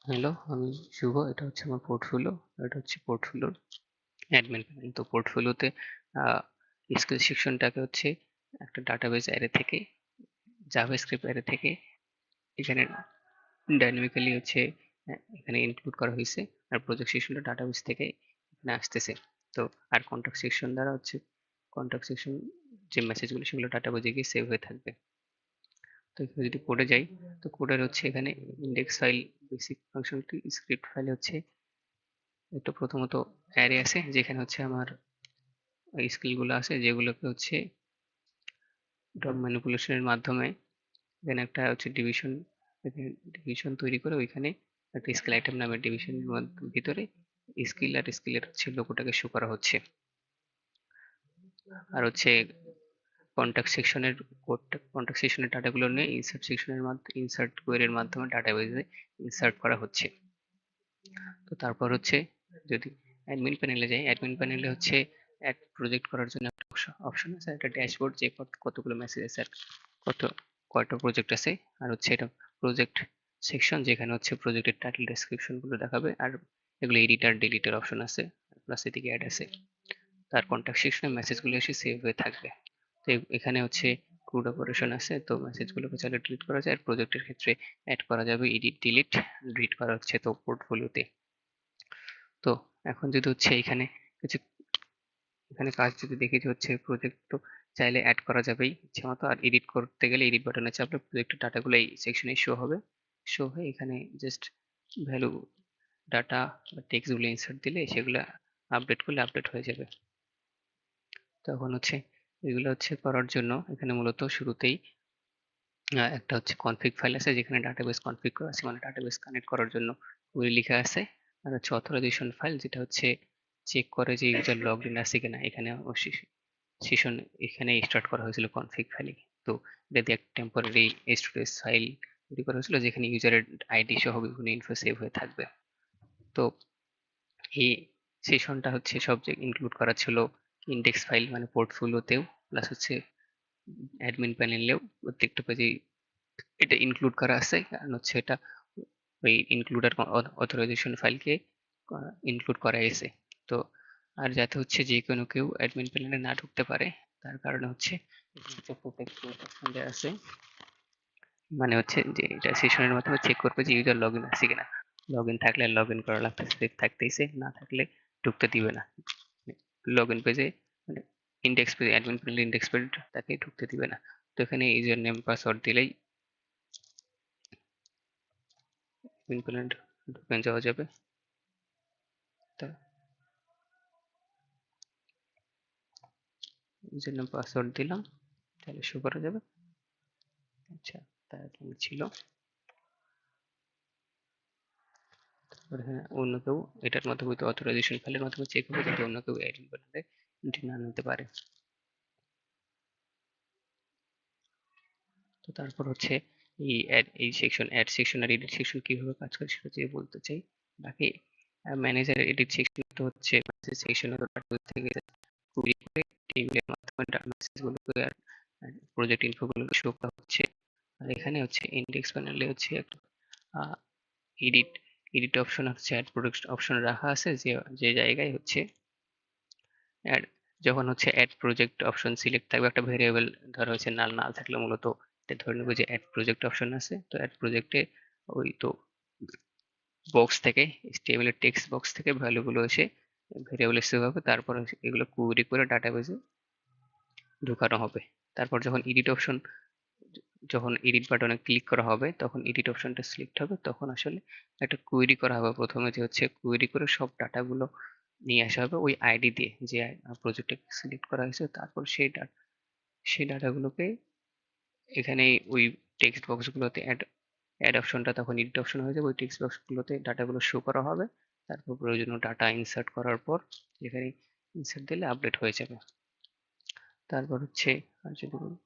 Hello, আমি শুভ। এটা হচ্ছে আমার পোর্টফোলিও। এটা হচ্ছে পোর্টফোলিওর অ্যাডমিন প্যানেল। তো পোর্টফোলিওতে স্কিল সেকশনটাকে হচ্ছে একটা ডাটাবেস অ্যারে থেকে, জাভাস্ক্রিপ্ট অ্যারে থেকে এখানে ডাইনামিক্যালি হচ্ছে এখানে ইনক্লুড করা হয়েছে। আর প্রজেক্ট সেকশনটা ডাটাবেস থেকে এখানে আসতেছে। তো আর কন্ট্যাক্ট সেকশন দ্বারা হচ্ছে কন্ট্যাক্ট সেকশন যে মেসেজগুলো সেগুলো ডাটাবেজে গিয়ে সেভ হয়ে থাকবে। তো এখানে যদি কোডে যাই, তো কোডের হচ্ছে এখানে index file, basic functionality, script ফাইলে হচ্ছে একটা প্রথমত অ্যারে আছে যেখানে হচ্ছে আমার স্কিল গুলো আছে, যেগুলোকে হচ্ছে ডট ম্যানিপুলেশনের মাধ্যমে এখানে একটা হচ্ছে ডিভিশন তৈরি করে ওইখানে একটা স্কিল আইটেম নামের ডিভিশনের ভিতরে স্কিল আর স্কিলের হচ্ছে লোগোটাকে শো করা হচ্ছে। আর হচ্ছে কন্টাক্ট সেকশনের কোডটা, কন্টাক্ট সেকশনের ডাটাগুলো নিয়ে ইনসার্ট সেকশনের মাধ্যমে, ইনসার্ট কোয়েরির মাধ্যমে ডাটাবেজে ইনসার্ট করা হচ্ছে। তো তারপর হচ্ছে যদি অ্যাডমিন প্যানেলে যাই, অ্যাডমিন প্যানেলে হচ্ছে অ্যাড প্রজেক্ট করার জন্য একটা অপশন আছে, একটা ড্যাশবোর্ড, যে কতগুলো মেসেজ আছে আর কত কয়টা প্রজেক্ট আছে। আর হচ্ছে এটা প্রজেক্ট সেকশন যেখানে হচ্ছে প্রজেক্টের টাইটেল ডেসক্রিপশন গুলো দেখাবে। আর এগুলো এডিটার ডিলিটের অপশন আছে, প্লাস এদিকে অ্যাড আছে। তার কন্ট্যাক্ট সেকশনে মেসেজগুলো এসে সেভ হয়ে থাকবে। তো এখানে হচ্ছে ক্রুড অপারেশন আছে, তো মেসেজগুলোকে চাইলে ডিলিট করা যায়। আর প্রজেক্টের ক্ষেত্রে অ্যাড করা যাবে এডিট, ডিলিট, রিড করা হচ্ছে তো পোর্টফোলিওতে। তো এখন যদি হচ্ছে কিছু এখানে কাজ যদি দেখি যে হচ্ছে প্রজেক্ট, তো চাইলে অ্যাড করা যাবেই ইচ্ছে মতো। আর এডিট করতে গেলে এডিট বাটনে চাপলে প্রজেক্টের ডাটাগুলো এই সেকশনে শো হবে। শো হয়ে এখানে জাস্ট ভ্যালু, ডাটা বা টেক্সট গুলো ইনসার্ট দিলে সেগুলো আপডেট করলে আপডেট হয়ে যাবে। তখন হচ্ছে এগুলো হচ্ছে করার জন্য এখানে মূলত শুরুতেই একটা হচ্ছে কনফিগ ফাইল আছে যেখানে ডাটাবেস কনফিগ করা আছে, মানে ডাটাবেস কানেক্ট করার জন্য ওই লেখা আছে। আর হচ্ছে অথরাইজেশন ফাইল, যেটা হচ্ছে চেক করে যে ইউজার লগ ইন আছে কিনা। এখানে সেশন এখানে স্টার্ট করা হয়েছিল কনফিগ ফাইলে। তো এটা দিয়ে একটা টেম্পোরারি স্টোরেজ ফাইল তৈরি করা হয়েছিল যেখানে ইউজারের আইডি সহ বিভিন্ন ইনফো সেভ হয়ে থাকবে। তো এই সেশনটা হচ্ছে সব ইনক্লুড করা ছিল ইন্ডেক্স ফাইল মানে পোর্টফোলিওতেও, প্লাস হচ্ছে অ্যাডমিন প্যানেলেও প্রত্যেকটা পেজে এটা ইনক্লুড করা আছে। কারণ হচ্ছে এটা ওই ইনক্লুডার অথরাইজেশন ফাইলকে ইনক্লুড করা হয়েছে। তো আর যাতে হচ্ছে যে কোনো কেউ অ্যাডমিন প্যানেলে না ঢুকতে পারে তার কারণে হচ্ছে প্রোটেক্ট অপশন দেওয়া আছে। মানে হচ্ছে যে এটা সেশনের মাধ্যমে চেক করবে যে ইউজার লগ ইন আছে কিনা। লগ ইন থাকলে লগ ইন করা লাগতেছে, থাকতেইছে, না থাকলে ঢুকতে দিবে না। লগ ইন পেজে মানে index page, admin panel index page তাকে ঢুকতে দিবে না। তো এখানে ইউজার নেম পাসওয়ার্ড দিলেই অ্যাডমিন প্যানেল ঢুকে যাওয়া যাবে। তা ইউজার নেম পাসওয়ার্ড দিলাম, তাহলে শো করা যাবে। আচ্ছা, তাহলে ছিল। তারপরে হ্যাঁ, অন্য কেউ এটার মাধ্যমে অথরাইজেশন ফাইলের মাধ্যমে চেক হবে যাতে অন্য কেউ অ্যাডমিন প্যানেলে এন্ট্রি না নিতে পারে। তো তারপর হচ্ছে এই সেকশন, অ্যাড সেকশন আর এডিট সেকশন কিভাবে কাজ করে সেটা যদি বলতে চাই। বাকি ম্যানেজার এডিট সেকশন তো হচ্ছে মেসেজ সেকশনে থেকে কুইরি করে টেবিলের মাধ্যমে মেসেজ গুলোকে আর প্রজেক্ট ইনফো গুলোকে শো করা হচ্ছে। আর এখানে হচ্ছে ইন্ডেক্স প্যানেলে হচ্ছে একটা এডিট এডিট অপশন হচ্ছে অ্যাড প্রোডাক্ট অপশন রাখা আছে, যে যে জায়গায় হচ্ছে অ্যাড, যখন হচ্ছে অ্যাড প্রজেক্ট অপশন সিলেক্ট থাকবে একটা ভেরিয়েবল, ধরো হচ্ছে নাল নাল থাকলে মূলত এটা ধরে নেবো যে অ্যাড প্রজেক্ট অপশন আছে। তো অ্যাড প্রজেক্টে ওই তো বক্স থেকে, HTML এর টেক্সট বক্স থেকে ভ্যালুগুলো এসে ভেরিয়েবল সেভ হবে। তারপর এগুলো কুয়েরি করে ডাটাবেজে ঢুকানো হবে। তারপর যখন এডিট বাটনে ক্লিক করা হবে তখন এডিট অপশনটা সিলেক্ট হবে, তখন আসলে একটা কুয়েরি করা হবে। প্রথমে যে হচ্ছে কুয়েরি করে সব ডাটাগুলো নিয়ে আসা হবে ওই আইডি দিয়ে যে প্রজেক্টে সিলেক্ট করা হয়েছে। তারপর সেই ডাটাগুলোকে এখানে ওই টেক্সট বক্সগুলোতে অ্যাড অ্যাড অপশনটা তখন এডিট অপশন হয়ে যাবে, ওই টেক্সট বক্সগুলোতে ডাটাগুলো শো করা হবে। তারপর প্রয়োজনীয় ডাটা ইনসার্ট করার পর এখানে ইনসার্ট দিলে আপডেট হয়ে যাবে। তারপর হচ্ছে আর যদি বলি